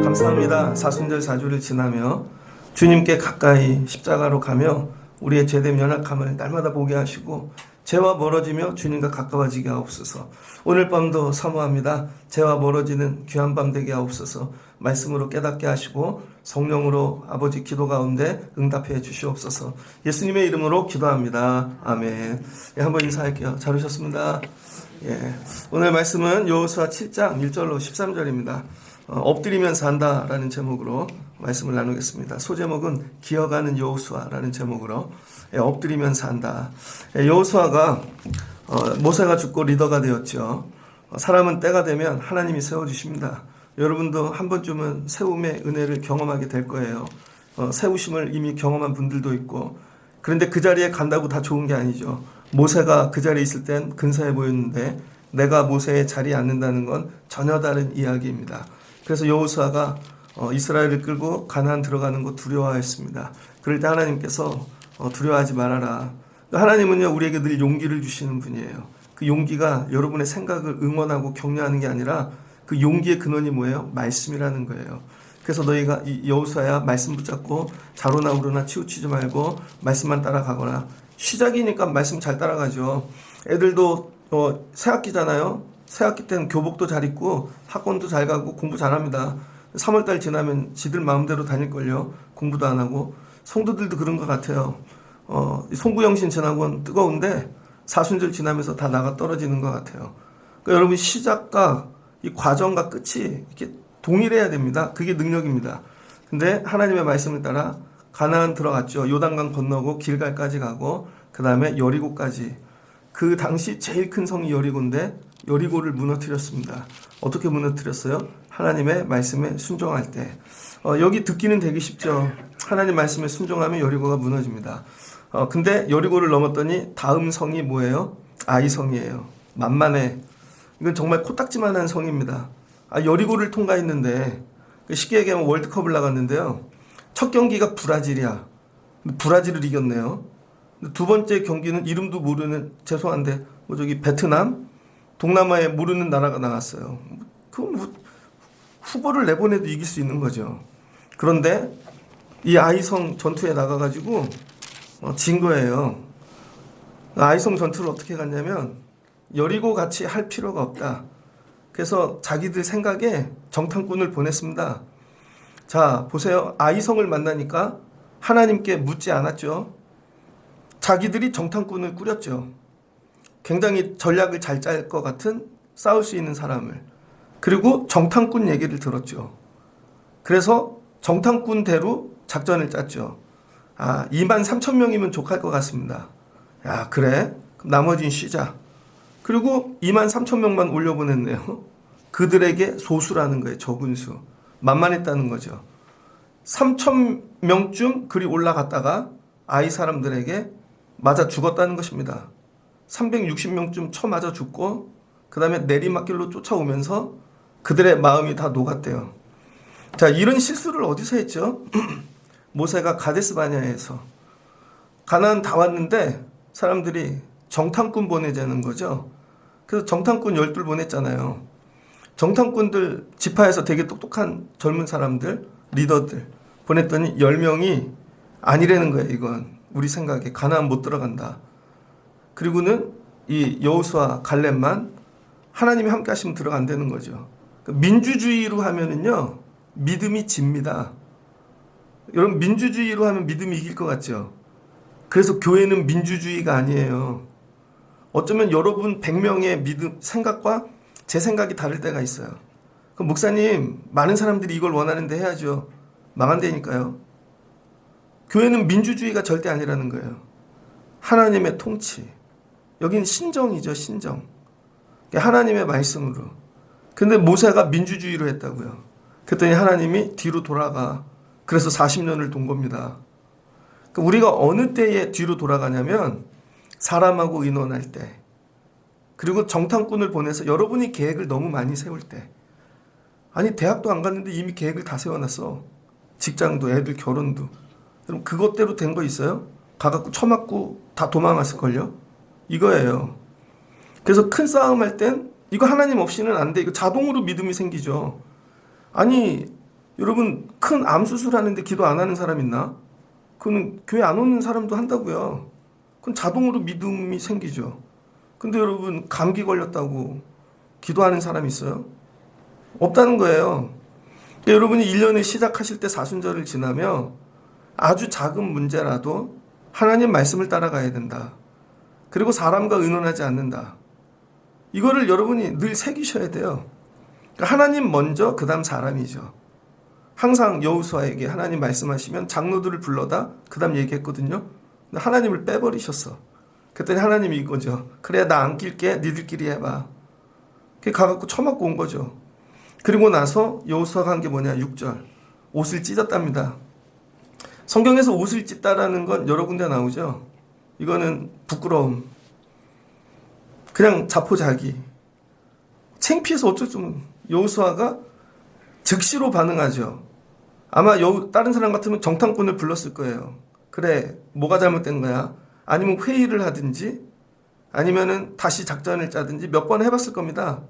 감사합니다. 사순절 4주를 지나며 주님께 가까이 십자가로 가며 우리의 죄된 연약함을 날마다 보게 하시고 죄와 멀어지며 주님과 가까워지게 하옵소서. 오늘 밤도 사모합니다. 죄와 멀어지는 귀한 밤 되게 하옵소서. 말씀으로 깨닫게 하시고 성령으로 아버지 기도 가운데 응답해 주시옵소서. 예수님의 이름으로 기도합니다. 아멘. 예, 한번 인사할게요. 잘 오셨습니다. 예, 오늘 말씀은 여호수아 7장 1절로 13절입니다. 엎드리면 산다라는 제목으로 말씀을 나누겠습니다. 소제목은 기어가는 여호수아라는 제목으로 엎드리면 산다. 여호수아가 모세가 죽고 리더가 되었죠. 사람은 때가 되면 하나님이 세워주십니다. 여러분도 한 번쯤은 세움의 은혜를 경험하게 될 거예요. 세우심을 이미 경험한 분들도 있고, 그런데 그 자리에 간다고 다 좋은 게 아니죠. 모세가 그 자리에 있을 땐 근사해 보였는데 내가 모세의 자리에 앉는다는 건 전혀 다른 이야기입니다. 그래서 여호수아가 이스라엘을 끌고 가나안 들어가는 거 두려워했습니다. 그럴 때 하나님께서 두려워하지 말아라. 하나님은요, 우리에게 늘 용기를 주시는 분이에요. 그 용기가 여러분의 생각을 응원하고 격려하는 게 아니라 그 용기의 근원이 뭐예요? 말씀이라는 거예요. 그래서 너희가 여호수아야, 말씀 붙잡고 자로나 우로나 치우치지 말고 말씀만 따라가거라. 시작이니까 말씀 잘 따라가죠. 애들도 새학기잖아요. 새학기 때는 교복도 잘 입고 학원도 잘 가고 공부 잘합니다. 3월달 지나면 지들 마음대로 다닐걸요. 공부도 안 하고. 성도들도 그런 것 같아요. 송구영신 지나고는 뜨거운데 사순절 지나면서 다 나가 떨어지는 것 같아요. 그러니까 여러분, 시작과 이 과정과 끝이 이렇게 동일해야 됩니다. 그게 능력입니다. 근데 하나님의 말씀을 따라 가나안 들어갔죠. 요단강 건너고 길갈까지 가고 그 다음에 여리고까지. 그 당시 제일 큰 성이 여리고인데 여리고를 무너뜨렸습니다. 어떻게 무너뜨렸어요? 하나님의 말씀에 순종할 때. 여기 듣기는 되게 쉽죠. 하나님 말씀에 순종하면 여리고가 무너집니다. 근데 여리고를 넘었더니 다음 성이 뭐예요? 아이성이에요. 만만해. 이건 정말 코딱지만한 성입니다. 여리고를 통과했는데, 쉽게 얘기하면 월드컵을 나갔는데요. 첫 경기가 브라질이야. 브라질을 이겼네요. 두 번째 경기는 이름도 모르는, 죄송한데 저기 베트남, 동남아에 모르는 나라가 나갔어요. 그럼 후보를 내보내도 이길 수 있는 거죠. 그런데 이 아이성 전투에 나가가지고 진 거예요. 아이성 전투를 어떻게 갔냐면 여리고 같이 할 필요가 없다. 그래서 자기들 생각에 정탐꾼을 보냈습니다. 자, 보세요. 아이성을 만나니까 하나님께 묻지 않았죠. 자기들이 정탐꾼을 꾸렸죠. 굉장히 전략을 잘 짤 것 같은, 싸울 수 있는 사람을. 그리고 정탐꾼 얘기를 들었죠. 그래서 정탐꾼대로 작전을 짰죠. 23,000명이면 족할 것 같습니다. 야, 그래? 그럼 나머지는 쉬자. 그리고 23,000명만 올려보냈네요. 그들에게 소수라는 거예요. 적은 수. 만만했다는 거죠. 3,000명쯤 그리 올라갔다가 아이 사람들에게 맞아 죽었다는 것입니다. 360명쯤 쳐맞아 죽고 그 다음에 내리막길로 쫓아오면서 그들의 마음이 다 녹았대요. 자, 이런 실수를 어디서 했죠? 모세가 가데스 바네아에서. 가나안 다 왔는데 사람들이 정탐꾼 보내자는 거죠. 그래서 정탐꾼 12 보냈잖아요. 정탐꾼들 지파에서 되게 똑똑한 젊은 사람들, 리더들 보냈더니 10명이 아니라는 거예요. 이건 우리 생각에 가나안 못 들어간다. 그리고는 이 여호수아 갈렙만 하나님이 함께 하시면 들어간다는 거죠. 민주주의로 하면은요, 믿음이 집니다. 여러분, 민주주의로 하면 믿음이 이길 것 같죠? 그래서 교회는 민주주의가 아니에요. 어쩌면 여러분 100명의 믿음, 생각과 제 생각이 다를 때가 있어요. 그럼 목사님, 많은 사람들이 이걸 원하는데 해야죠. 망한다니까요. 교회는 민주주의가 절대 아니라는 거예요. 하나님의 통치. 여기는 신정이죠, 신정. 하나님의 말씀으로. 근데 모세가 민주주의로 했다고요. 그랬더니 하나님이 뒤로 돌아가. 그래서 40년을 돈 겁니다. 우리가 어느 때에 뒤로 돌아가냐면 사람하고 의논할 때, 그리고 정탐꾼을 보내서 여러분이 계획을 너무 많이 세울 때. 아니, 대학도 안 갔는데 이미 계획을 다 세워놨어. 직장도, 애들 결혼도. 그럼 그것대로 된 거 있어요? 가갖고 쳐맞고 다 도망갔을걸요. 이거예요. 그래서 큰 싸움 할 땐 이거 하나님 없이는 안 돼. 이거 자동으로 믿음이 생기죠. 아니 여러분 큰 암 수술하는데 기도 안 하는 사람 있나? 그건 교회 안 오는 사람도 한다고요. 그건 자동으로 믿음이 생기죠. 근데 여러분 감기 걸렸다고 기도하는 사람 있어요? 없다는 거예요. 여러분이 1년을 시작하실 때 사순절을 지나며 아주 작은 문제라도 하나님 말씀을 따라가야 된다. 그리고 사람과 의논하지 않는다. 이거를 여러분이 늘 새기셔야 돼요. 그러니까 하나님 먼저 그 다음 사람이죠. 항상 여호수아에게 하나님 말씀하시면 장로들을 불러다 그 다음 얘기했거든요. 근데 하나님을 빼버리셨어. 그랬더니 하나님이 이거죠. 그래 나 안 낄게 니들끼리 해봐. 그게 가갖고 처맞고 온 거죠. 그리고 나서 여호수아가 한 게 뭐냐 6절 옷을 찢었답니다. 성경에서 옷을 찢다라는 건 여러 군데 나오죠. 이거는 부끄러움, 그냥 자포자기, 창피해서 어쩔 수 없는. 여호수아가 즉시로 반응하죠. 아마 다른 사람 같으면 정탐꾼을 불렀을 거예요. 그래 뭐가 잘못된 거야? 아니면 회의를 하든지 아니면은 다시 작전을 짜든지 몇 번 해봤을 겁니다.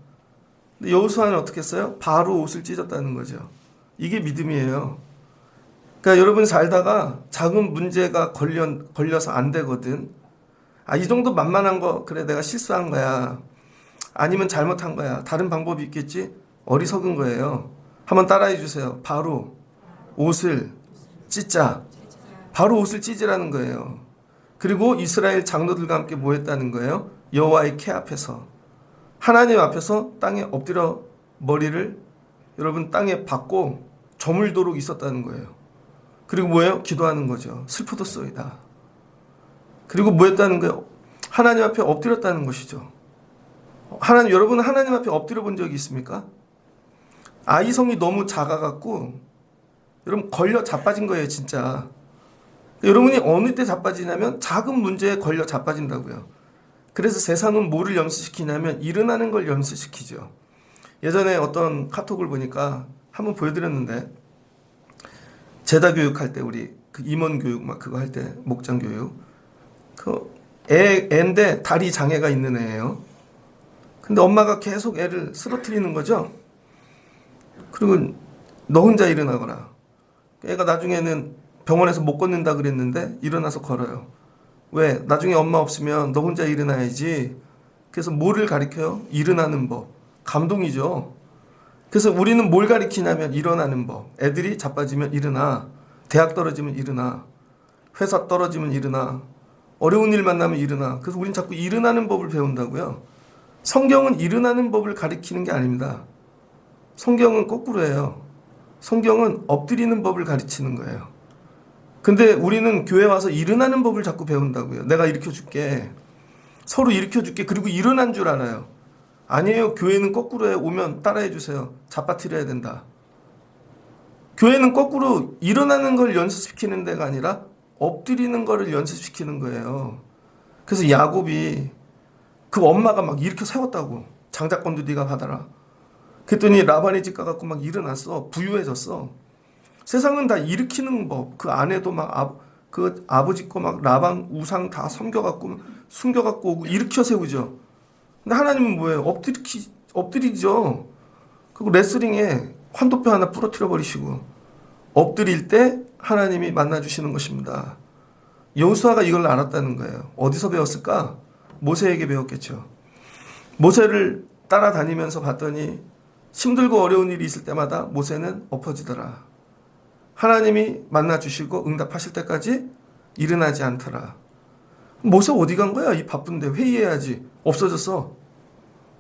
근데 여호수아는 어떻게 했어요? 바로 옷을 찢었다는 거죠. 이게 믿음이에요. 그러니까 여러분 살다가 작은 문제가 걸려서 안 되거든. 아, 이 정도 만만한 거 그래 내가 실수한 거야. 아니면 잘못한 거야. 다른 방법이 있겠지? 어리석은 거예요. 한번 따라해 주세요. 바로 옷을 찢자. 바로 옷을 찢으라는 거예요. 그리고 이스라엘 장로들과 함께 모였다는 거예요. 여호와의 궤 앞에서. 하나님 앞에서 땅에 엎드려 머리를 여러분 땅에 박고 저물도록 있었다는 거예요. 그리고 뭐예요? 기도하는 거죠. 슬프도소이다. 그리고 뭐 했다는 거예요? 하나님 앞에 엎드렸다는 것이죠. 여러분 하나님 앞에 엎드려 본 적이 있습니까? 아이성이 너무 작아갖고 여러분 걸려 자빠진 거예요 진짜. 여러분이 어느 때 자빠지냐면 작은 문제에 걸려 자빠진다고요. 그래서 세상은 뭐를 연습시키냐면 일어나는 걸 연습시키죠. 예전에 어떤 카톡을 보니까 한번 보여드렸는데 제자 교육할 때 우리 그 임원 교육 막 그거 할 때 목장 교육 그 애인데 다리 장애가 있는 애예요. 근데 엄마가 계속 애를 쓰러뜨리는 거죠. 그리고 너 혼자 일어나거라. 애가 나중에는 병원에서 못 걷는다 그랬는데 일어나서 걸어요. 왜? 나중에 엄마 없으면 너 혼자 일어나야지. 그래서 뭐를 가르쳐요? 일어나는 법. 감동이죠. 그래서 우리는 뭘 가르치냐면 일어나는 법. 애들이 자빠지면 일어나. 대학 떨어지면 일어나. 회사 떨어지면 일어나. 어려운 일 만나면 일어나. 그래서 우린 자꾸 일어나는 법을 배운다고요. 성경은 일어나는 법을 가르치는 게 아닙니다. 성경은 거꾸로예요. 성경은 엎드리는 법을 가르치는 거예요. 근데 우리는 교회 와서 일어나는 법을 자꾸 배운다고요. 내가 일으켜줄게. 서로 일으켜줄게. 그리고 일어난 줄 알아요. 아니에요. 교회는 거꾸로예요. 오면 따라해주세요. 잡아뜨려야 된다. 교회는 거꾸로 일어나는 걸 연습시키는 데가 아니라 엎드리는 거를 연습시키는 거예요. 그래서 야곱이 그 엄마가 막 일으켜 세웠다고. 장자권도 네가 받아라. 그랬더니 라반의 집 가갖고 막 일어났어. 부유해졌어. 세상은 다 일으키는 법. 그 안에도 막 그 아버지 거 막 라반 우상 다 숨겨갖고 오고 일으켜 세우죠. 근데 하나님은 뭐예요? 엎드리죠. 그리고 레슬링에 환도뼈 하나 부러뜨려 버리시고 엎드릴 때 하나님이 만나주시는 것입니다. 여호수아가 이걸 알았다는 거예요. 어디서 배웠을까? 모세에게 배웠겠죠. 모세를 따라다니면서 봤더니 힘들고 어려운 일이 있을 때마다 모세는 엎어지더라. 하나님이 만나주시고 응답하실 때까지 일어나지 않더라. 모세 어디 간 거야? 이 바쁜데 회의해야지. 없어졌어.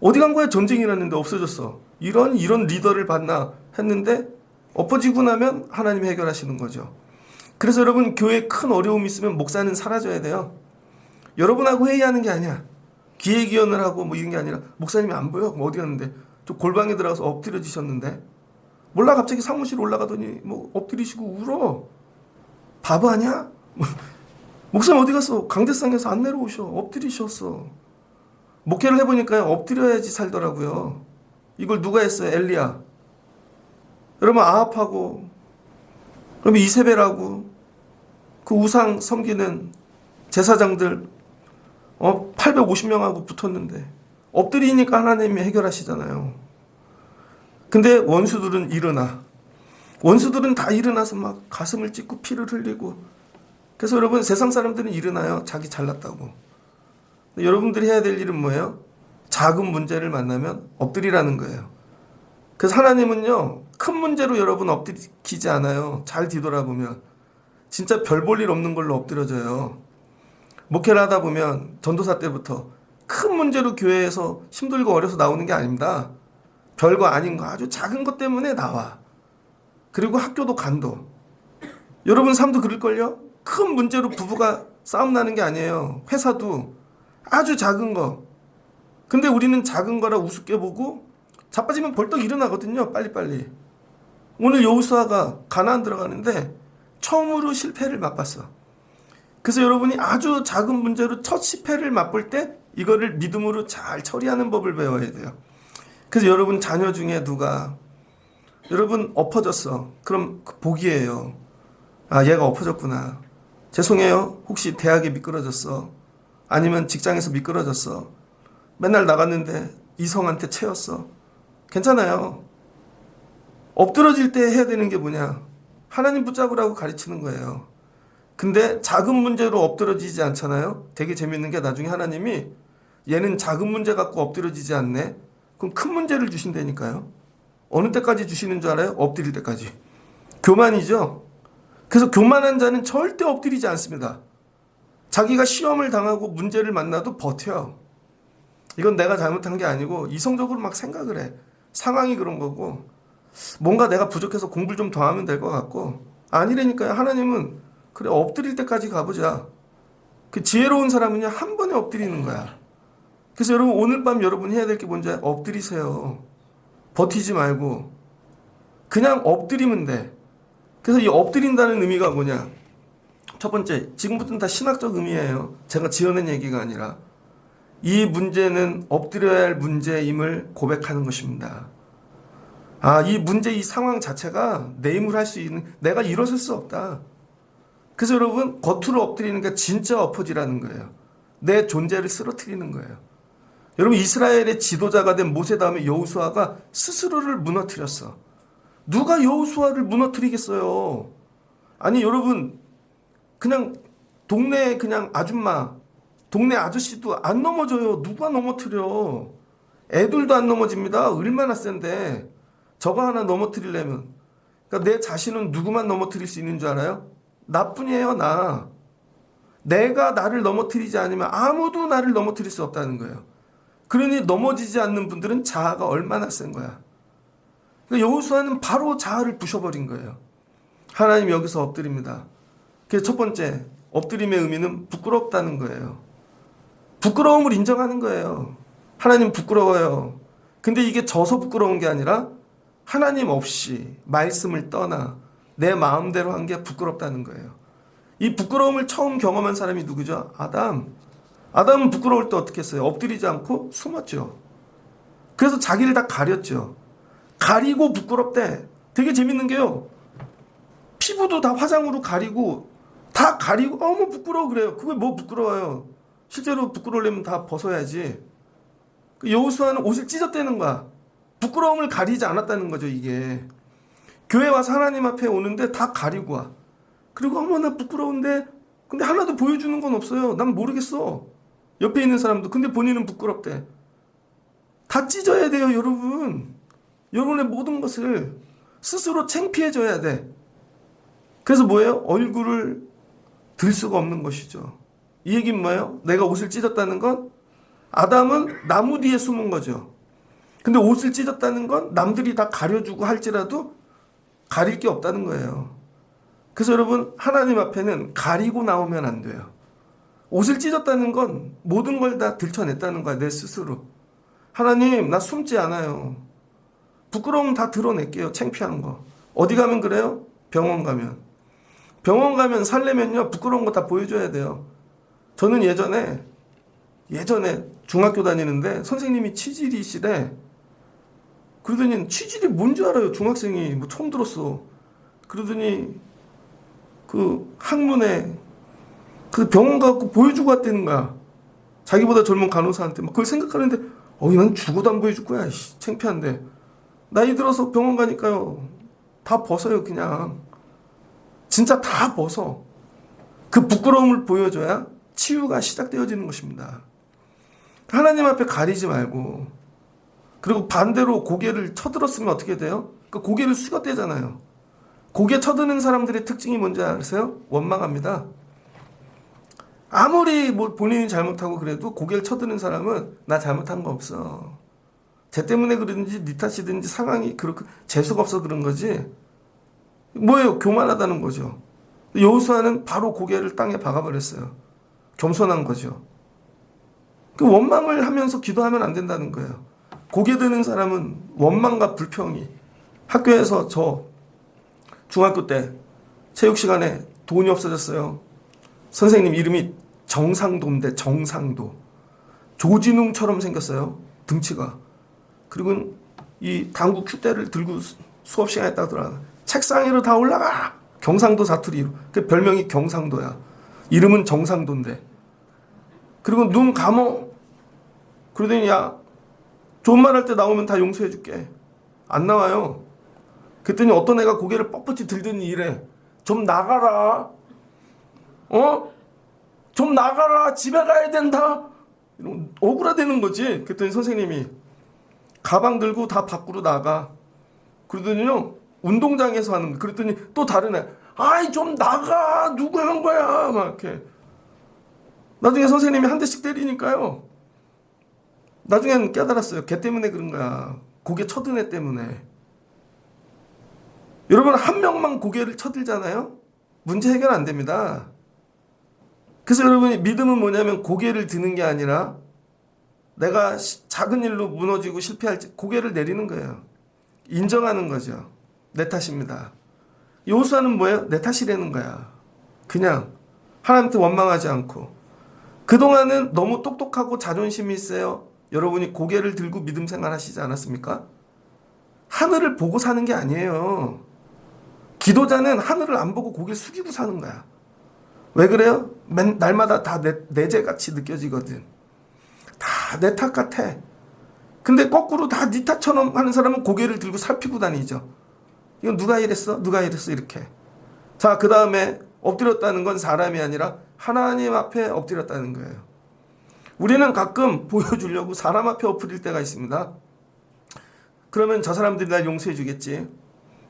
어디 간 거야? 전쟁이 났는데 없어졌어. 이런 리더를 받나 했는데 엎어지고 나면 하나님이 해결하시는 거죠. 그래서 여러분 교회에 큰 어려움이 있으면 목사는 사라져야 돼요. 여러분하고 회의하는 게 아니야. 기획위원을 하고 뭐 이런 게 아니라 목사님이 안 보여? 어디 갔는데? 저 골방에 들어가서 엎드려지셨는데 몰라 갑자기 사무실 올라가더니 뭐 엎드리시고 울어. 바보 아니야? 목사님 어디 갔어? 강대상에서 안 내려오셔. 엎드리셨어. 목회를 해보니까요 엎드려야지 살더라고요. 이걸 누가 했어요? 엘리야. 여러분 아합하고 그러면 이세벨하고 그 우상 섬기는 제사장들 850명하고 붙었는데 엎드리니까 하나님이 해결하시잖아요. 근데 원수들은 다 일어나서 막 가슴을 찢고 피를 흘리고. 그래서 여러분, 세상 사람들은 일어나요, 자기 잘났다고. 여러분들이 해야 될 일은 뭐예요? 작은 문제를 만나면 엎드리라는 거예요. 그래서 하나님은요, 큰 문제로 여러분 엎드리지 않아요. 잘 뒤돌아보면 진짜 별 볼 일 없는 걸로 엎드려져요. 목회를 하다 보면 전도사 때부터 큰 문제로 교회에서 힘들고 어려서 나오는 게 아닙니다. 별거 아닌 거, 아주 작은 것 때문에 나와. 그리고 학교도 간도. 여러분 삶도 그럴걸요? 큰 문제로 부부가 싸움 나는 게 아니에요. 회사도 아주 작은 거. 근데 우리는 작은 거라 우습게 보고 자빠지면 벌떡 일어나거든요. 빨리빨리. 오늘 여호수아가 가나안 들어가는데 처음으로 실패를 맛봤어. 그래서 여러분이 아주 작은 문제로 첫 실패를 맛볼 때 이거를 믿음으로 잘 처리하는 법을 배워야 돼요. 그래서 여러분 자녀 중에 누가 여러분 엎어졌어. 그럼 복이에요. 아, 얘가 엎어졌구나. 죄송해요. 혹시 대학에 미끄러졌어. 아니면 직장에서 미끄러졌어. 맨날 나갔는데 이성한테 채였어. 괜찮아요. 엎드러질 때 해야 되는 게 뭐냐? 하나님 붙잡으라고 가르치는 거예요. 근데 작은 문제로 엎드러지지 않잖아요. 되게 재밌는 게 나중에 하나님이 얘는 작은 문제 갖고 엎드러지지 않네. 그럼 큰 문제를 주신다니까요. 어느 때까지 주시는 줄 알아요? 엎드릴 때까지. 교만이죠. 그래서 교만한 자는 절대 엎드리지 않습니다. 자기가 시험을 당하고 문제를 만나도 버텨요. 이건 내가 잘못한 게 아니고 이성적으로 막 생각을 해. 상황이 그런 거고 뭔가 내가 부족해서 공부를 좀 더 하면 될 것 같고 아니라니까요. 하나님은 그래 엎드릴 때까지 가보자. 그 지혜로운 사람은요 한 번에 엎드리는 거야. 그래서 여러분 오늘 밤 여러분이 해야 될 게 뭔지 엎드리세요. 버티지 말고 그냥 엎드리면 돼. 그래서 이 엎드린다는 의미가 뭐냐? 첫 번째, 지금부터는 다 신학적 의미예요. 제가 지어낸 얘기가 아니라 이 문제는 엎드려야 할 문제임을 고백하는 것입니다. 아, 이 문제, 이 상황 자체가 내 힘으로 할 수 있는, 내가 일어설 수 없다. 그래서 여러분 겉으로 엎드리는 게 진짜 엎어지라는 거예요. 내 존재를 쓰러뜨리는 거예요. 여러분 이스라엘의 지도자가 된 모세 다음에 여호수아가 스스로를 무너뜨렸어. 누가 여호수아를 무너뜨리겠어요? 아니 여러분 그냥 동네 그냥 아줌마 동네 아저씨도 안 넘어져요. 누가 넘어뜨려? 애들도 안 넘어집니다. 얼마나 센데 저거 하나 넘어뜨리려면 그러니까 내 자신은 누구만 넘어뜨릴 수 있는 줄 알아요? 나뿐이에요. 나. 내가 나를 넘어뜨리지 않으면 아무도 나를 넘어뜨릴 수 없다는 거예요. 그러니 넘어지지 않는 분들은 자아가 얼마나 센 거야. 그러니까 여호수아는 바로 자아를 부셔버린 거예요. 하나님 여기서 엎드립니다. 그래서 첫 번째 엎드림의 의미는 부끄럽다는 거예요. 부끄러움을 인정하는 거예요. 하나님 부끄러워요. 근데 이게 져서 부끄러운 게 아니라 하나님 없이 말씀을 떠나 내 마음대로 한 게 부끄럽다는 거예요. 이 부끄러움을 처음 경험한 사람이 누구죠? 아담. 아담은 부끄러울 때 어떻게 했어요? 엎드리지 않고 숨었죠. 그래서 자기를 다 가렸죠. 가리고 부끄럽대. 되게 재밌는 게요. 피부도 다 화장으로 가리고 다 가리고 어머 부끄러워 그래요. 그게 뭐 부끄러워요. 실제로 부끄러우려면 다 벗어야지. 여호수아는 옷을 찢었다는 거야. 부끄러움을 가리지 않았다는 거죠. 이게 교회 와서 하나님 앞에 오는데 다 가리고 와. 그리고 어머 나 부끄러운데 근데 하나도 보여주는 건 없어요. 난 모르겠어. 옆에 있는 사람도 근데 본인은 부끄럽대. 다 찢어야 돼요. 여러분. 여러분의 모든 것을 스스로 창피해져야 돼. 그래서 뭐예요? 얼굴을 들 수가 없는 것이죠. 이 얘기는 뭐예요? 내가 옷을 찢었다는 건 아담은 나무 뒤에 숨은 거죠. 근데 옷을 찢었다는 건 남들이 다 가려주고 할지라도 가릴 게 없다는 거예요. 그래서 여러분 하나님 앞에는 가리고 나오면 안 돼요. 옷을 찢었다는 건 모든 걸 다 들춰냈다는 거야. 내 스스로. 하나님 나 숨지 않아요. 부끄러움 다 드러낼게요. 창피한 거. 어디 가면 그래요? 병원 가면. 병원 가면 살려면요 부끄러운 거 다 보여줘야 돼요. 저는 예전에 중학교 다니는데 선생님이 치질이시래. 그러더니 치질이 뭔 줄 알아요. 중학생이 뭐 처음 들었어. 그러더니 그 학문에 그 병원 가고 보여주고 왔다는 거야. 자기보다 젊은 간호사한테 막 그걸 생각하는데 난 죽어도 안 보여줄 거야. 창피한데. 나이 들어서 병원 가니까요. 다 벗어요 그냥. 진짜 다 벗어. 그 부끄러움을 보여줘야 치유가 시작되어지는 것입니다. 하나님 앞에 가리지 말고, 그리고 반대로 고개를 쳐들었으면 어떻게 돼요? 그 고개를 숙였대잖아요. 고개 쳐드는 사람들의 특징이 뭔지 아세요? 원망합니다. 아무리 뭐 본인이 잘못하고 그래도 고개를 쳐드는 사람은 나 잘못한 거 없어. 쟤 때문에 그러든지 네 탓이든지 상황이 그렇게 재수가 없어 그런 거지. 뭐예요? 교만하다는 거죠. 여호수아는 바로 고개를 땅에 박아버렸어요. 겸손한 거죠. 그 원망을 하면서 기도하면 안 된다는 거예요. 고개 드는 사람은 원망과 불평이. 학교에서 저 중학교 때 체육 시간에 돈이 없어졌어요. 선생님 이름이 정상도인데 정상도. 조진웅처럼 생겼어요. 등치가. 그리고 이 당구 큐대를 들고 수업 시간에 따더라. 책상 위로 다 올라가. 경상도 사투리로. 그 별명이 경상도야. 이름은 정상도인데. 그리고 눈 감어. 그러더니 야 좋은 말 할 때 나오면 다 용서해 줄게. 안 나와요. 그랬더니 어떤 애가 고개를 뻣뻣이 들더니 이래. 좀 나가라. 좀 나가라. 집에 가야 된다. 이런 억울하다는 거지. 그랬더니 선생님이 가방 들고 다 밖으로 나가. 그러더니요 운동장에서 하는 거. 그랬더니 또 다른 애. 아이 좀 나가. 누구 한 거야. 막 이렇게. 나중에 선생님이 한 대씩 때리니까요. 나중에는 깨달았어요. 걔 때문에 그런 거야. 고개 쳐든 애 때문에. 여러분 한 명만 고개를 쳐들잖아요. 문제 해결 안 됩니다. 그래서 여러분이 믿음은 뭐냐면 고개를 드는 게 아니라 내가 작은 일로 무너지고 실패할지 고개를 내리는 거예요. 인정하는 거죠. 내 탓입니다. 여호수아는 뭐예요? 내 탓이라는 거야. 그냥 하나님한테 원망하지 않고. 그동안은 너무 똑똑하고 자존심이 있어요. 여러분이 고개를 들고 믿음 생활하시지 않았습니까? 하늘을 보고 사는 게 아니에요. 기도자는 하늘을 안 보고 고개를 숙이고 사는 거야. 왜 그래요? 날마다 다 내 죄같이 느껴지거든. 다 내 탓 같아. 근데 거꾸로 다 네 탓처럼 하는 사람은 고개를 들고 살피고 다니죠. 이건 누가 이랬어? 누가 이랬어? 이렇게. 자, 그 다음에 엎드렸다는 건 사람이 아니라 하나님 앞에 엎드렸다는 거예요. 우리는 가끔 보여주려고 사람 앞에 엎드릴 때가 있습니다. 그러면 저 사람들이 날 용서해 주겠지.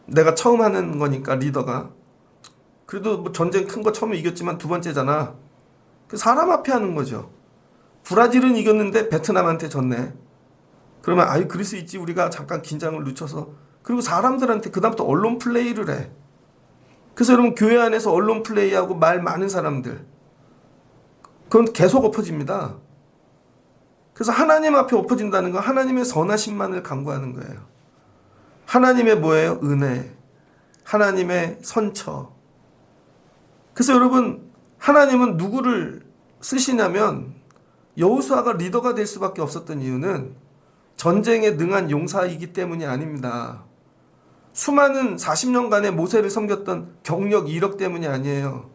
내가 처음 하는 거니까 리더가. 그래도 뭐 전쟁 큰 거 처음에 이겼지만 두 번째잖아. 그 사람 앞에 하는 거죠. 브라질은 이겼는데 베트남한테 졌네. 그러면 아유 그럴 수 있지. 우리가 잠깐 긴장을 늦춰서. 그리고 사람들한테 그다음부터 언론 플레이를 해. 그래서 여러분 교회 안에서 언론 플레이하고 말 많은 사람들. 그건 계속 엎어집니다. 그래서 하나님 앞에 엎어진다는 건 하나님의 선하심만을 간구하는 거예요. 하나님의 뭐예요? 은혜. 하나님의 선처. 그래서 여러분 하나님은 누구를 쓰시냐면 여호수아가 리더가 될 수밖에 없었던 이유는 전쟁에 능한 용사이기 때문이 아닙니다. 수많은 40년간의 모세를 섬겼던 경력 이력 때문이 아니에요.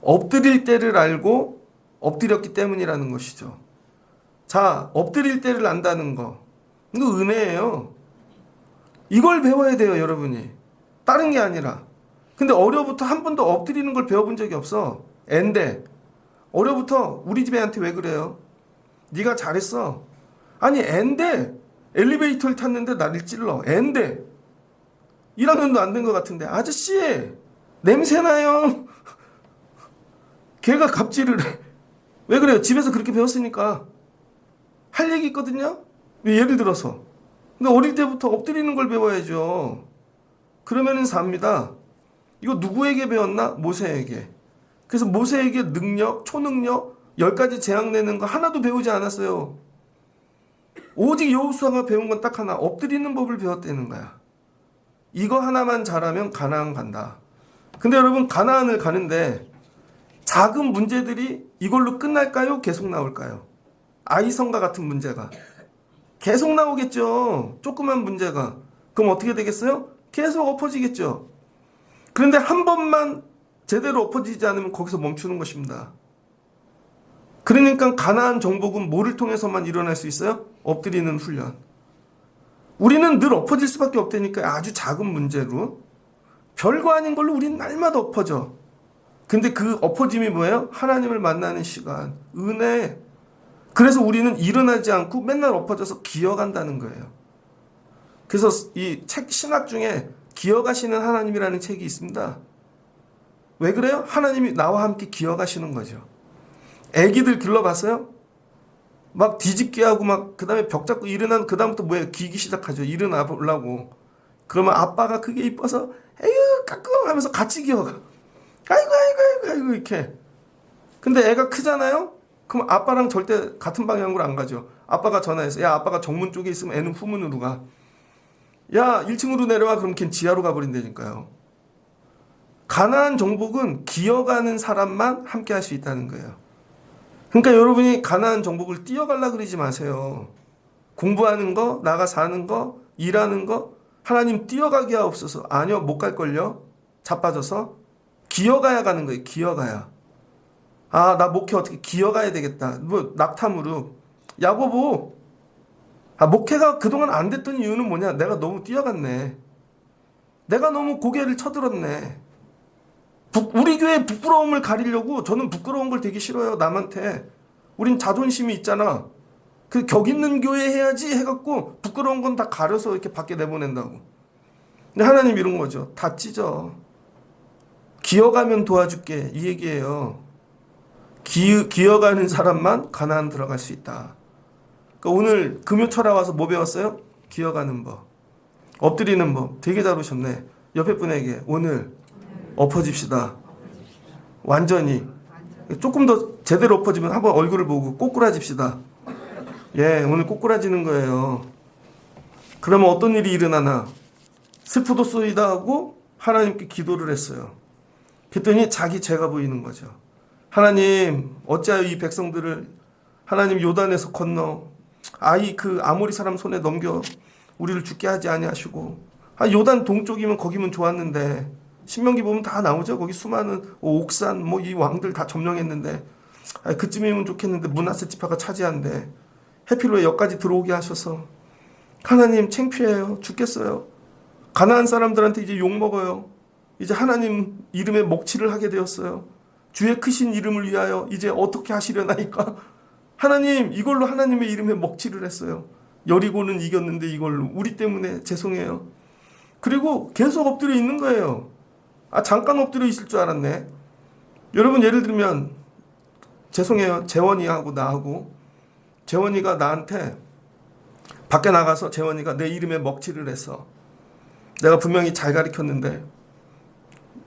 엎드릴 때를 알고 엎드렸기 때문이라는 것이죠. 자, 엎드릴 때를 안다는 거. 이거 은혜예요. 이걸 배워야 돼요, 여러분이. 다른 게 아니라. 근데 어려부터 한 번도 엎드리는 걸 배워본 적이 없어. 앤데. 어려부터 우리 집 애한테 왜 그래요? 네가 잘했어. 아니, 앤데. 엘리베이터를 탔는데 나를 찔러. 앤데. 1학년도 안 된 것 같은데. 아저씨, 냄새나요. 걔가 갑질을 해. 왜 그래요? 집에서 그렇게 배웠으니까. 할 얘기 있거든요? 예를 들어서. 근데 어릴 때부터 엎드리는 걸 배워야죠. 그러면은 삽니다. 이거 누구에게 배웠나? 모세에게. 그래서 모세에게 능력, 초능력, 10가지 재앙 내는 거 하나도 배우지 않았어요. 오직 여호수아가 배운 건 딱 하나. 엎드리는 법을 배웠다는 거야. 이거 하나만 잘하면 가나안 간다. 근데 여러분 가나안을 가는데 작은 문제들이 이걸로 끝날까요? 계속 나올까요? 아이성과 같은 문제가 계속 나오겠죠. 조그만 문제가. 그럼 어떻게 되겠어요? 계속 엎어지겠죠. 그런데 한 번만 제대로 엎어지지 않으면 거기서 멈추는 것입니다. 그러니까 가나안 정복은 뭐를 통해서만 일어날 수 있어요? 엎드리는 훈련. 우리는 늘 엎어질 수밖에 없다니까. 아주 작은 문제로 별거 아닌 걸로 우리는 날마다 엎어져. 근데 그 엎어짐이 뭐예요? 하나님을 만나는 시간, 은혜. 그래서 우리는 일어나지 않고 맨날 엎어져서 기어간다는 거예요. 그래서 이 책 신학 중에 기어가시는 하나님이라는 책이 있습니다. 왜 그래요? 하나님이 나와 함께 기어가시는 거죠. 애기들 길러봤어요? 막 뒤집게 하고 막 그다음에 벽 잡고 일어난 그다음부터 뭐예요? 기기 시작하죠. 일어나 보려고. 그러면 아빠가 그게 이뻐서 에휴 까꿍 하면서 같이 기어가. 아이고 아이고 아이고 아이고 이렇게. 근데 애가 크잖아요? 그럼 아빠랑 절대 같은 방향으로 안 가죠. 아빠가 전화해서 야 아빠가 정문 쪽에 있으면 애는 후문으로 가. 야 1층으로 내려와 그럼 걘 지하로 가버린다니까요. 가나안 정복은 기어가는 사람만 함께 할 수 있다는 거예요. 그러니까 여러분이 가나안 정복을 뛰어가려고 그러지 마세요. 공부하는 거, 나가 사는 거, 일하는 거 하나님 뛰어가게 하옵소서. 아니요 못 갈걸요. 자빠져서 기어가야 가는 거예요. 기어가야. 아 나 목회 어떻게 기어가야 되겠다. 뭐 낙타무릎 야고보. 아 목회가 그동안 안 됐던 이유는 뭐냐. 내가 너무 뛰어갔네. 내가 너무 고개를 쳐들었네. 우리 교회 부끄러움을 가리려고. 저는 부끄러운 걸 되게 싫어요. 남한테. 우린 자존심이 있잖아. 그 격 있는 교회 해야지 해갖고 부끄러운 건 다 가려서 이렇게 밖에 내보낸다고. 근데 하나님 이런 거죠. 다 찢어. 기어가면 도와줄게. 이 얘기예요. 기어가는 사람만 가나안 들어갈 수 있다. 그러니까 오늘 금요철에 와서 뭐 배웠어요? 기어가는 법. 엎드리는 법. 되게 잘 오셨네. 옆에 분에게 오늘 엎어집시다. 완전히. 조금 더 제대로 엎어지면 한번 얼굴을 보고 꼬꾸라집시다. 예, 오늘 꼬꾸라지는 거예요. 그러면 어떤 일이 일어나나? 슬프도소이다 하고 하나님께 기도를 했어요. 그랬더니 자기 죄가 보이는 거죠. 하나님 어찌하여 이 백성들을 하나님 요단에서 건너 그 아모리 사람 손에 넘겨 우리를 죽게 하지 아니하시고. 요단 동쪽이면 거기면 좋았는데 신명기 보면 다 나오죠. 거기 수많은 옥산 뭐 이 왕들 다 점령했는데 그쯤이면 좋겠는데 므낫세 지파가 차지한데 해필 왜 여기까지 들어오게 하셔서. 하나님 창피해요. 죽겠어요. 가나안 사람들한테 이제 욕먹어요. 이제 하나님 이름에 먹칠을 하게 되었어요. 주의 크신 이름을 위하여 이제 어떻게 하시려나니까. 하나님 이걸로 하나님의 이름에 먹칠을 했어요. 여리고는 이겼는데 이걸로 우리 때문에 죄송해요. 그리고 계속 엎드려 있는 거예요. 잠깐 엎드려 있을 줄 알았네. 여러분 예를 들면 죄송해요. 재원이하고 나하고 재원이가 나한테 밖에 나가서 재원이가 내 이름에 먹칠을 했어. 내가 분명히 잘 가르쳤는데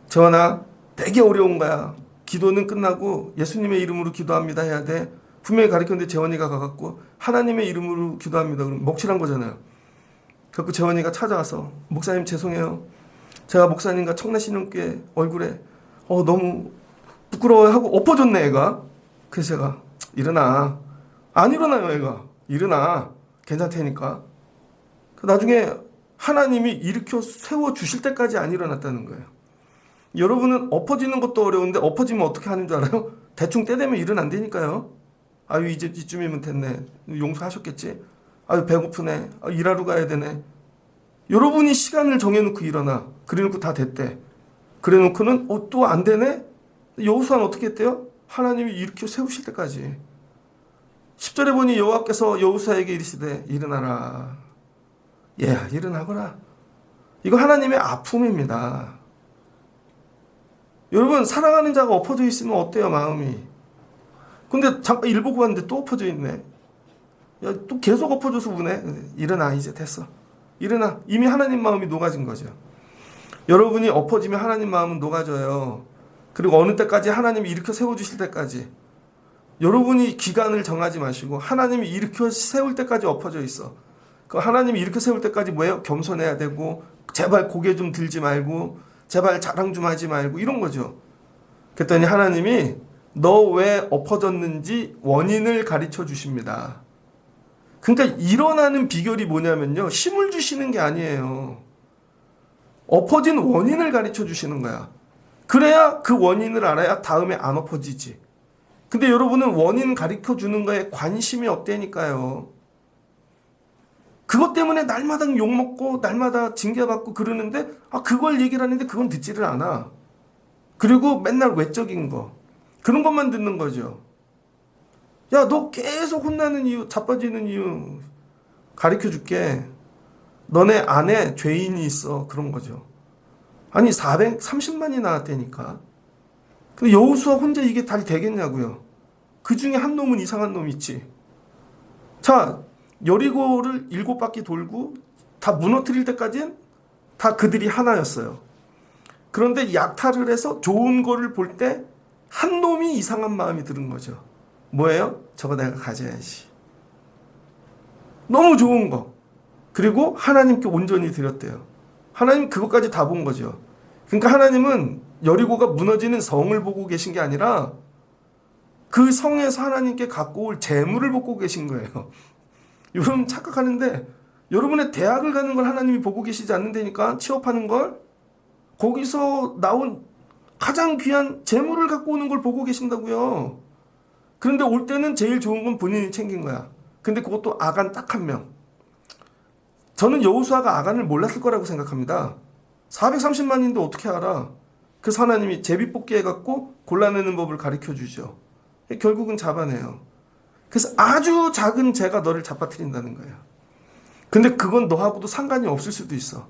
재원아 되게 어려운 거야. 기도는 끝나고 예수님의 이름으로 기도합니다 해야 돼. 분명히 가르쳤는데 재원이가 가갖고 하나님의 이름으로 기도합니다. 그럼 먹칠한 거잖아요. 그래서 재원이가 찾아와서 목사님 죄송해요. 제가 목사님과 청라신령교회 얼굴에 너무 부끄러워요 하고 엎어졌네 애가. 그래서 제가 일어나. 안 일어나요 애가. 일어나. 괜찮다니까. 나중에 하나님이 일으켜 세워주실 때까지 안 일어났다는 거예요. 여러분은 엎어지는 것도 어려운데 엎어지면 어떻게 하는 줄 알아요? 대충 때 되면 일어난다니까요. 아유 이제 이쯤이면 됐네. 용서하셨겠지. 아유 배고프네. 일하러 가야 되네. 여러분이 시간을 정해놓고 일어나. 그래놓고 다 됐대. 그래놓고는 또 안 되네? 여호수아는 어떻게 했대요? 하나님이 일으켜 세우실 때까지. 10절에 보니 여호와께서 여호수아에게 이르시되 일어나라. 일어나거라. 이거 하나님의 아픔입니다. 여러분 사랑하는 자가 엎어져 있으면 어때요 마음이? 근데 잠깐 일 보고 왔는데 또 엎어져 있네. 또 계속 엎어져서 우네. 일어나 이제 됐어. 일어나. 이미 하나님 마음이 녹아진 거죠. 여러분이 엎어지면 하나님 마음은 녹아져요. 그리고 어느 때까지 하나님이 일으켜 세워주실 때까지. 여러분이 기간을 정하지 마시고 하나님이 일으켜 세울 때까지 엎어져 있어. 그 하나님이 일으켜 세울 때까지 뭐예요? 겸손해야 되고 제발 고개 좀 들지 말고 제발 자랑 좀 하지 말고 이런 거죠. 그랬더니 하나님이 너 왜 엎어졌는지 원인을 가르쳐 주십니다. 그러니까 일어나는 비결이 뭐냐면요. 힘을 주시는 게 아니에요. 엎어진 원인을 가르쳐 주시는 거야. 그래야 그 원인을 알아야 다음에 안 엎어지지. 근데 여러분은 원인 가르쳐 주는 거에 관심이 없다니까요. 그것 때문에 날마다 욕먹고 날마다 징계받고 그러는데 그걸 얘기를 하는데 그건 듣지를 않아. 그리고 맨날 외적인 거 그런 것만 듣는 거죠. 야, 너 계속 혼나는 이유, 자빠지는 이유 가르쳐 줄게. 너네 안에 죄인이 있어. 그런 거죠. 아니 430만이 나왔다니까. 근데 여호수아 혼자 이게 다 되겠냐고요. 그 중에 한 놈은 이상한 놈 있지. 자, 여리고를 7바퀴 돌고 다 무너뜨릴 때까지는 다 그들이 하나였어요. 그런데 약탈을 해서 좋은 거를 볼 때 한 놈이 이상한 마음이 드는 거죠. 뭐예요? 저거 내가 가져야지. 너무 좋은 거. 그리고 하나님께 온전히 드렸대요. 하나님 그것까지 다 본 거죠. 그러니까 하나님은 여리고가 무너지는 성을 보고 계신 게 아니라 그 성에서 하나님께 갖고 올 재물을 보고 계신 거예요. 여러분 착각하는데 여러분의 대학을 가는 걸 하나님이 보고 계시지 않는다니까. 취업하는 걸 거기서 나온 가장 귀한 재물을 갖고 오는 걸 보고 계신다고요. 그런데 올 때는 제일 좋은 건 본인이 챙긴 거야. 근데 그것도 아간 딱 한 명. 저는 여호수아가 아간을 몰랐을 거라고 생각합니다. 430만인데 어떻게 알아? 그래서 하나님이 제비뽑기 해갖고 골라내는 법을 가르쳐 주죠. 결국은 잡아내요. 그래서 아주 작은 죄가 너를 잡아뜨린다는 거예요. 근데 그건 너하고도 상관이 없을 수도 있어.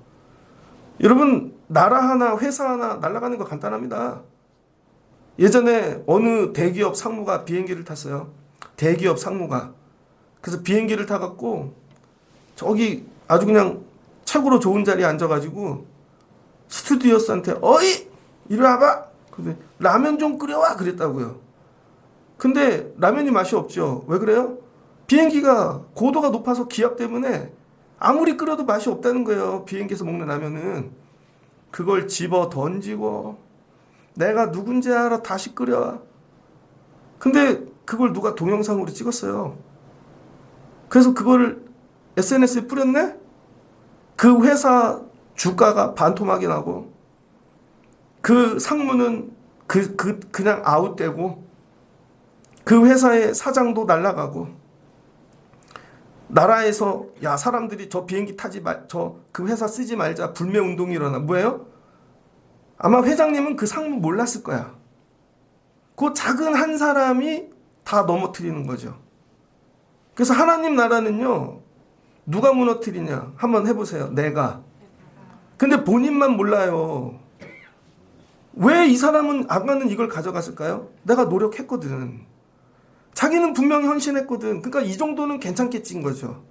여러분 나라 하나 회사 하나 날아가는 거 간단합니다. 예전에 어느 대기업 상무가 비행기를 탔어요. 대기업 상무가. 그래서 비행기를 타갖고 저기 아주 그냥 최고로 좋은 자리에 앉아가지고 스튜디오스한테 어이 이리 와봐. 근데 라면 좀 끓여와 그랬다고요. 근데 라면이 맛이 없죠. 왜 그래요? 비행기가 고도가 높아서 기압 때문에 아무리 끓여도 맛이 없다는 거예요. 비행기에서 먹는 라면은. 그걸 집어 던지고 내가 누군지 알아 다시 끓여. 근데 그걸 누가 동영상으로 찍었어요. 그래서 그걸 SNS에 뿌렸네? 그 회사 주가가 반토막이 나고 그 상무는 그냥 아웃되고 그 회사의 사장도 날아가고 나라에서 야 사람들이 저 비행기 타지 말, 저 그 회사 쓰지 말자 불매 운동이 일어나. 뭐예요? 아마 회장님은 그 상무 몰랐을 거야. 그 작은 한 사람이 다 넘어뜨리는 거죠. 그래서 하나님 나라는요 누가 무너뜨리냐 한번 해보세요. 내가. 근데 본인만 몰라요. 왜 이 사람은 아가는 이걸 가져갔을까요? 내가 노력했거든. 자기는 분명히 헌신했거든. 그러니까 이 정도는 괜찮겠지인 거죠.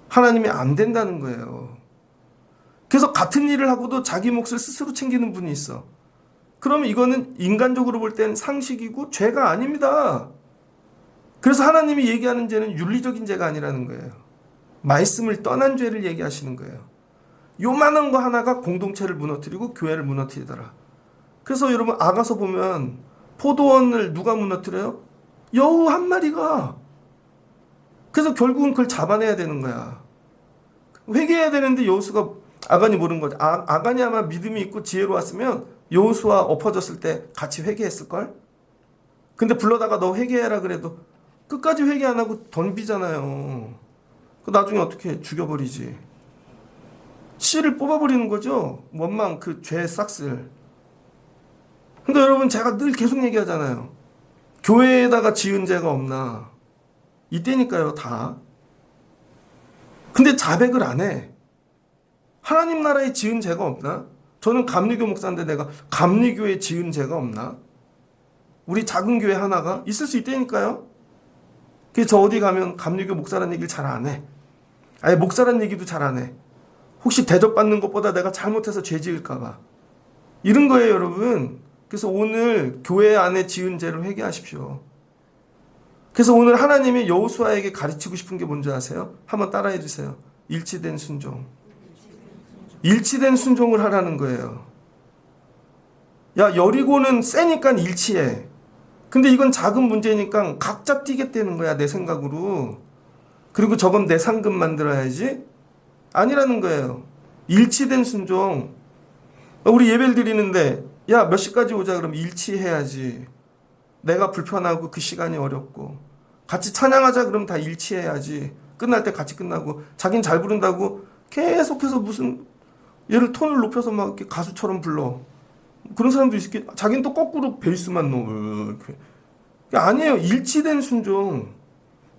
하나님이 안 된다는 거예요. 그래서 같은 일을 하고도 자기 몫을 스스로 챙기는 분이 있어. 그러면 이거는 인간적으로 볼 땐 상식이고 죄가 아닙니다. 그래서 하나님이 얘기하는 죄는 윤리적인 죄가 아니라는 거예요. 말씀을 떠난 죄를 얘기하시는 거예요. 요만한 거 하나가 공동체를 무너뜨리고 교회를 무너뜨리더라. 그래서 여러분 아가서 보면 포도원을 누가 무너뜨려요? 여우 한 마리가. 그래서 결국은 그걸 잡아내야 되는 거야. 회개해야 되는데 여호수가 아간이 모르는 거죠. 아간이 아마 믿음이 있고 지혜로 왔으면 여호수아 엎어졌을 때 같이 회개했을걸? 근데 불러다가 너 회개해라 그래도 끝까지 회개 안 하고 덤비잖아요. 그 나중에 어떻게 해? 죽여버리지. 씨를 뽑아버리는 거죠. 원망 그 죄의 싹쓸. 그러니까 여러분 제가 늘 계속 얘기하잖아요. 교회에다가 지은 죄가 없나. 이때니까요 다. 근데 자백을 안 해. 하나님 나라에 지은 죄가 없나? 저는 감리교 목사인데 내가 감리교에 지은 죄가 없나? 우리 작은 교회 하나가 있을 수 있다니까요. 그래서 저 어디 가면 감리교 목사라는 얘기를 잘 안 해. 아예 목사라는 얘기도 잘 안 해. 혹시 대접받는 것보다 내가 잘못해서 죄 지을까 봐. 이런 거예요 여러분. 그래서 오늘 교회 안에 지은 죄를 회개하십시오. 그래서 오늘 하나님이 여호수아에게 가르치고 싶은 게 뭔지 아세요? 한번 따라해 주세요. 일치된 순종. 일치된 순종을 하라는 거예요. 야 여리고는 세니까 일치해. 근데 이건 작은 문제니까 각자 뛰겠다는 거야 내 생각으로. 그리고 저건 내 상금 만들어야지. 아니라는 거예요. 일치된 순종. 우리 예배를 드리는데 야 몇 시까지 오자 그러면 일치해야지. 내가 불편하고 그 시간이 어렵고 같이 찬양하자 그러면 다 일치해야지. 끝날 때 같이 끝나고 자긴 잘 부른다고 계속해서 무슨 얘를 톤을 높여서 막 이렇게 가수처럼 불러. 그런 사람도 있겠. 자기는 또 거꾸로 베이스만 넣어. 이렇게. 아니에요. 일치된 순종.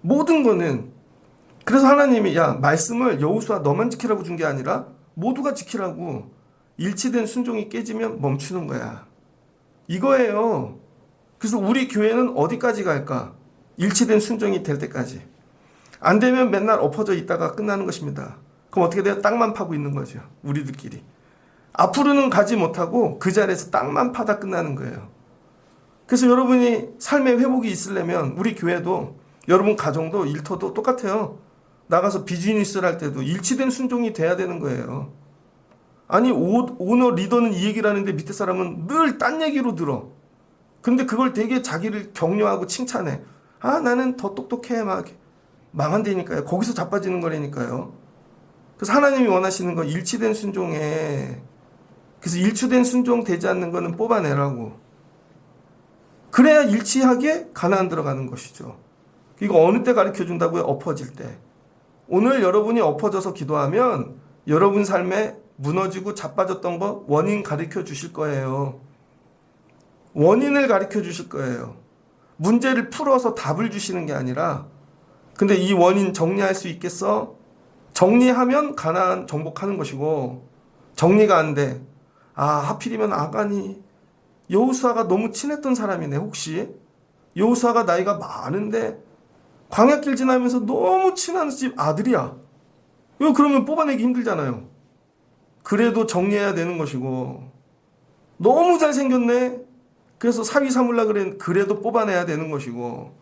모든 거는. 그래서 하나님이 야 말씀을 여호수아 너만 지키라고 준 게 아니라 모두가 지키라고. 일치된 순종이 깨지면 멈추는 거야. 이거예요. 그래서 우리 교회는 어디까지 갈까? 일치된 순종이 될 때까지. 안 되면 맨날 엎어져 있다가 끝나는 것입니다. 그럼 어떻게 돼요? 땅만 파고 있는 거죠. 우리들끼리. 앞으로는 가지 못하고 그 자리에서 땅만 파다 끝나는 거예요. 그래서 여러분이 삶의 회복이 있으려면 우리 교회도 여러분 가정도 일터도 똑같아요. 나가서 비즈니스를 할 때도 일치된 순종이 돼야 되는 거예요. 아니 오너 리더는 이 얘기를 하는데 밑에 사람은 늘 딴 얘기로 들어. 근데 그걸 되게 자기를 격려하고 칭찬해. 아 나는 더 똑똑해 막 망한다니까요. 거기서 자빠지는 거라니까요. 그래서 하나님이 원하시는 건 일치된 순종에. 그래서 일치된 순종 되지 않는 거는 뽑아내라고. 그래야 일치하게 가나안 들어가는 것이죠. 이거 어느 때 가르쳐 준다고요? 엎어질 때. 오늘 여러분이 엎어져서 기도하면 여러분 삶에 무너지고 자빠졌던 거 원인 가르쳐 주실 거예요. 원인을 가르쳐 주실 거예요. 문제를 풀어서 답을 주시는 게 아니라 근데 이 원인 정리할 수 있겠어? 정리하면 가나안 정복하는 것이고 정리가 안 돼. 아 하필이면 아간이 여호수아가 너무 친했던 사람이네. 혹시 여호수아가 나이가 많은데 광야길 지나면서 너무 친한 집 아들이야. 이거 그러면 뽑아내기 힘들잖아요. 그래도 정리해야 되는 것이고 너무 잘생겼네. 그래서 사위 삼으려 그래. 그래도 뽑아내야 되는 것이고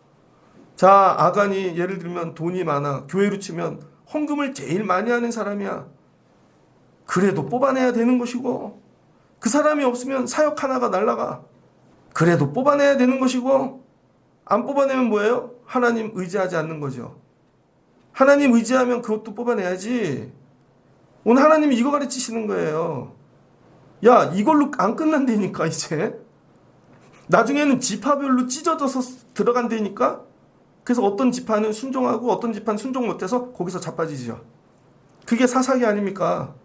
자 아간이 예를 들면 돈이 많아. 교회로 치면 헌금을 제일 많이 하는 사람이야. 그래도 뽑아내야 되는 것이고 그 사람이 없으면 사역 하나가 날라가. 그래도 뽑아내야 되는 것이고 안 뽑아내면 뭐예요? 하나님 의지하지 않는 거죠. 하나님 의지하면 그것도 뽑아내야지. 오늘 하나님이 이거 가르치시는 거예요. 야 이걸로 안 끝난다니까 이제. 나중에는 지파별로 찢어져서 들어간다니까. 그래서 어떤 지파는 순종하고 어떤 지파는 순종 못해서 거기서 자빠지죠. 그게 사사기 아닙니까?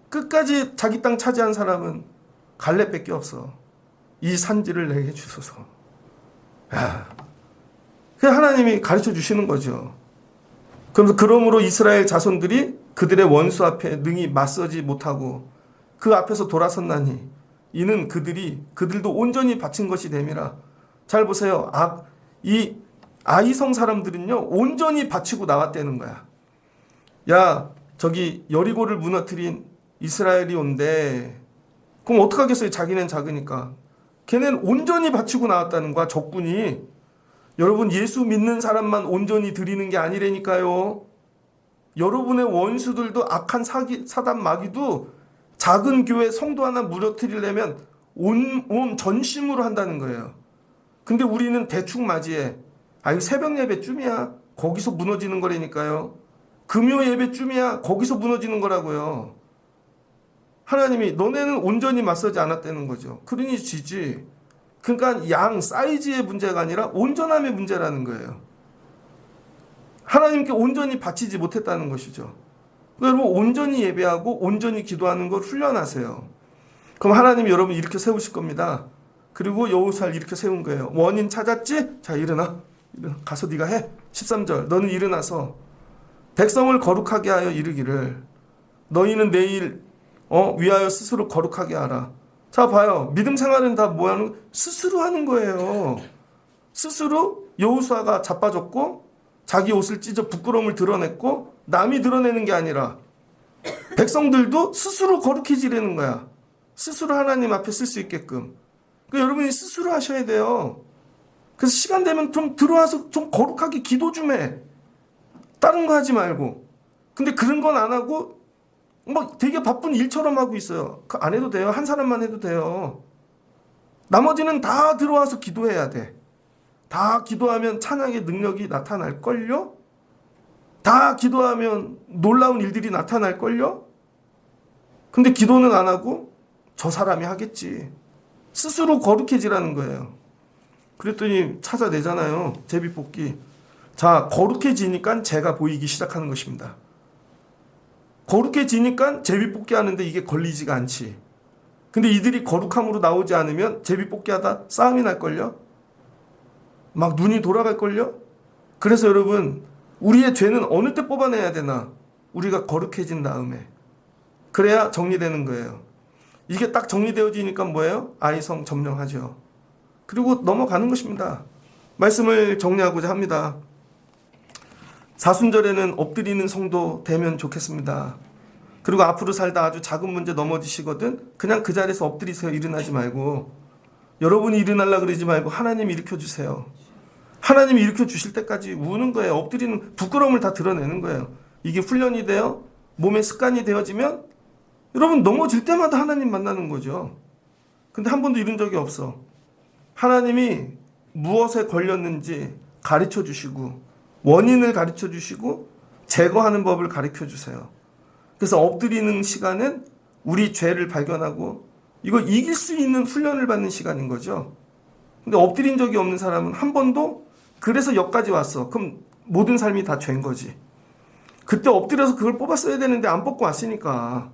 끝까지 자기 땅 차지한 사람은 갈렙밖에 없어. 이 산지를 내게 주소서. 그 하나님이 가르쳐 주시는 거죠. 그러므로 이스라엘 자손들이 그들의 원수 앞에 능히 맞서지 못하고 그 앞에서 돌아섰나니 이는 그들도 온전히 바친 것이 됨이라. 잘 보세요. 이 아이성 사람들은요 온전히 바치고 나왔다는 거야. 야 저기 여리고를 무너뜨린 이스라엘이 온대. 그럼 어떡하겠어요? 자기는 작으니까. 걔는 온전히 바치고 나왔다는 거야. 적군이. 여러분 예수 믿는 사람만 온전히 드리는 게 아니라니까요. 여러분의 원수들도 악한 사단 마귀도 작은 교회 성도 하나 무너뜨리려면 온 전심으로 한다는 거예요. 근데 우리는 대충 맞이해. 이 새벽 예배쯤이야. 거기서 무너지는 거라니까요. 금요 예배쯤이야. 거기서 무너지는 거라고요. 하나님이 너네는 온전히 맞서지 않았다는 거죠. 그러니 지지. 그러니까 양 사이즈의 문제가 아니라 온전함의 문제라는 거예요. 하나님께 온전히 바치지 못했다는 것이죠. 여러분 온전히 예배하고 온전히 기도하는 걸 훈련하세요. 그럼 하나님이 여러분 이렇게 세우실 겁니다. 그리고 여호수아를 이렇게 세운 거예요. 원인 찾았지? 자 일어나. 가서 네가 해. 13절 너는 일어나서 백성을 거룩하게 하여 이르기를 너희는 내일 위하여 스스로 거룩하게 하라. 자 봐요. 믿음 생활은 다 뭐하는 스스로 하는 거예요. 스스로 여호수아가 자빠졌고 자기 옷을 찢어 부끄러움을 드러냈고 남이 드러내는 게 아니라 백성들도 스스로 거룩해지려는 거야. 스스로 하나님 앞에 쓸 수 있게끔. 그러니까 여러분이 스스로 하셔야 돼요. 그래서 시간 되면 좀 들어와서 좀 거룩하게 기도 좀 해. 다른 거 하지 말고. 근데 그런 건 안 하고 뭐 되게 바쁜 일처럼 하고 있어요. 안 해도 돼요. 한 사람만 해도 돼요. 나머지는 다 들어와서 기도해야 돼. 다 기도하면 찬양의 능력이 나타날걸요? 다 기도하면 놀라운 일들이 나타날걸요? 근데 기도는 안 하고 저 사람이 하겠지. 스스로 거룩해지라는 거예요. 그랬더니 찾아내잖아요. 제비뽑기. 자, 거룩해지니까 죄가 보이기 시작하는 것입니다. 거룩해지니까 제비뽑기 하는데 이게 걸리지가 않지. 근데 이들이 거룩함으로 나오지 않으면 제비뽑기 하다 싸움이 날걸요? 막 눈이 돌아갈걸요? 그래서 여러분, 우리의 죄는 어느 때 뽑아내야 되나? 우리가 거룩해진 다음에. 그래야 정리되는 거예요. 이게 딱 정리되어지니까 뭐예요? 아이성 점령하죠. 그리고 넘어가는 것입니다. 말씀을 정리하고자 합니다. 사순절에는 엎드리는 성도 되면 좋겠습니다. 그리고 앞으로 살다 아주 작은 문제 넘어지시거든 그냥 그 자리에서 엎드리세요. 일어나지 말고. 여러분이 일어나려고 그러지 말고 하나님이 일으켜주세요. 하나님이 일으켜주실 때까지 우는 거예요. 엎드리는 부끄러움을 다 드러내는 거예요. 이게 훈련이 되어 몸의 습관이 되어지면 여러분 넘어질 때마다 하나님 만나는 거죠. 근데 한 번도 이런 적이 없어. 하나님이 무엇에 걸렸는지 가르쳐 주시고 원인을 가르쳐 주시고 제거하는 법을 가르쳐 주세요. 그래서 엎드리는 시간은 우리 죄를 발견하고 이거 이길 수 있는 훈련을 받는 시간인 거죠. 근데 엎드린 적이 없는 사람은 한 번도 그래서 여기까지 왔어. 그럼 모든 삶이 다 죄인 거지. 그때 엎드려서 그걸 뽑았어야 되는데 안 뽑고 왔으니까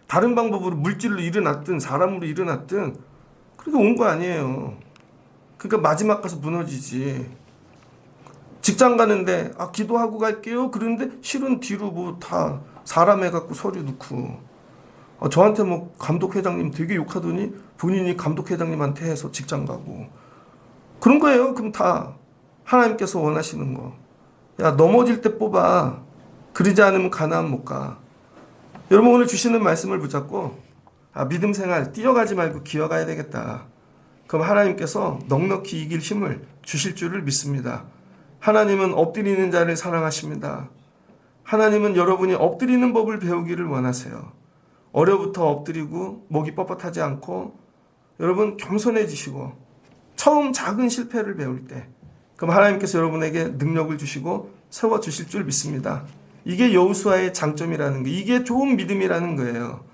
다른 방법으로 물질로 일어났든 사람으로 일어났든 그렇게 온 거 아니에요. 그러니까 마지막 가서 무너지지. 직장 가는데 기도하고 갈게요. 그런데 실은 뒤로 뭐 다 사람 해갖고 서류 넣고 저한테 뭐 감독회장님 되게 욕하더니 본인이 감독회장님한테 해서 직장 가고 그런 거예요. 그럼 다 하나님께서 원하시는 거. 야 넘어질 때 뽑아. 그러지 않으면 가나안 못 가. 여러분 오늘 주시는 말씀을 붙잡고 믿음 생활 뛰어가지 말고 기어가야 되겠다. 그럼 하나님께서 넉넉히 이길 힘을 주실 줄을 믿습니다. 하나님은 엎드리는 자를 사랑하십니다. 하나님은 여러분이 엎드리는 법을 배우기를 원하세요. 어려부터 엎드리고 목이 뻣뻣하지 않고 여러분 겸손해지시고 처음 작은 실패를 배울 때 그럼 하나님께서 여러분에게 능력을 주시고 세워주실 줄 믿습니다. 이게 여호수아의 장점이라는 거, 이게 좋은 믿음이라는 거예요.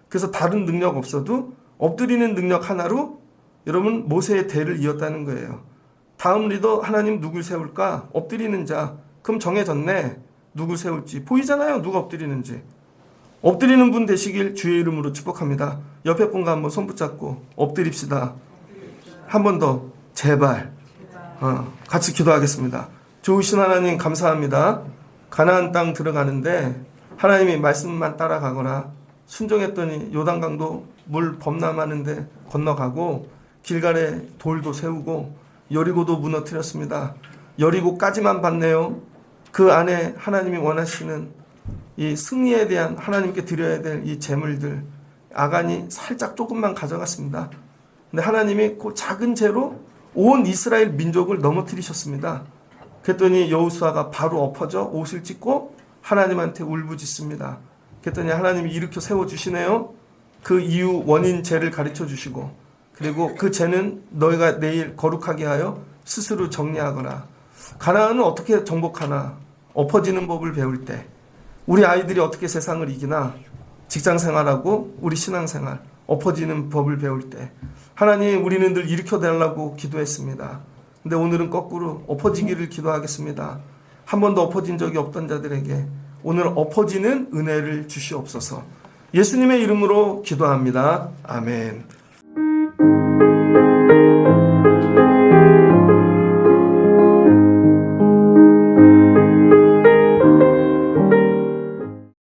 그래서 다른 능력 없어도 엎드리는 능력 하나로 여러분 모세의 대를 이었다는 거예요. 다음 리더 하나님 누굴 세울까? 엎드리는 자. 그럼 정해졌네. 누굴 세울지 보이잖아요. 누가 엎드리는지. 엎드리는 분 되시길 주의 이름으로 축복합니다. 옆에 분과 한번 손 붙잡고 엎드립시다. 한 번 더 제발 같이 기도하겠습니다. 좋으신 하나님 감사합니다. 가나안 땅 들어가는데 하나님이 말씀만 따라가거나 순종했더니 요단강도 물 범람하는데 건너가고 길갈에 돌도 세우고 여리고도 무너뜨렸습니다. 여리고까지만 봤네요. 그 안에 하나님이 원하시는 이 승리에 대한 하나님께 드려야 될 이 재물들 아간이 살짝 조금만 가져갔습니다. 근데 하나님이 그 작은 죄로 온 이스라엘 민족을 넘어뜨리셨습니다. 그랬더니 여호수아가 바로 엎어져 옷을 찢고 하나님한테 울부짖습니다. 그랬더니 하나님이 일으켜 세워주시네요. 그 이유 원인 죄를 가르쳐 주시고 그리고 그 죄는 너희가 내일 거룩하게 하여 스스로 정리하거나 가나안은 어떻게 정복하나 엎어지는 법을 배울 때 우리 아이들이 어떻게 세상을 이기나 직장생활하고 우리 신앙생활 엎어지는 법을 배울 때 하나님 우리는 늘 일으켜달라고 기도했습니다. 근데 오늘은 거꾸로 엎어지기를 기도하겠습니다. 한 번도 엎어진 적이 없던 자들에게 오늘 엎어지는 은혜를 주시옵소서. 예수님의 이름으로 기도합니다. 아멘.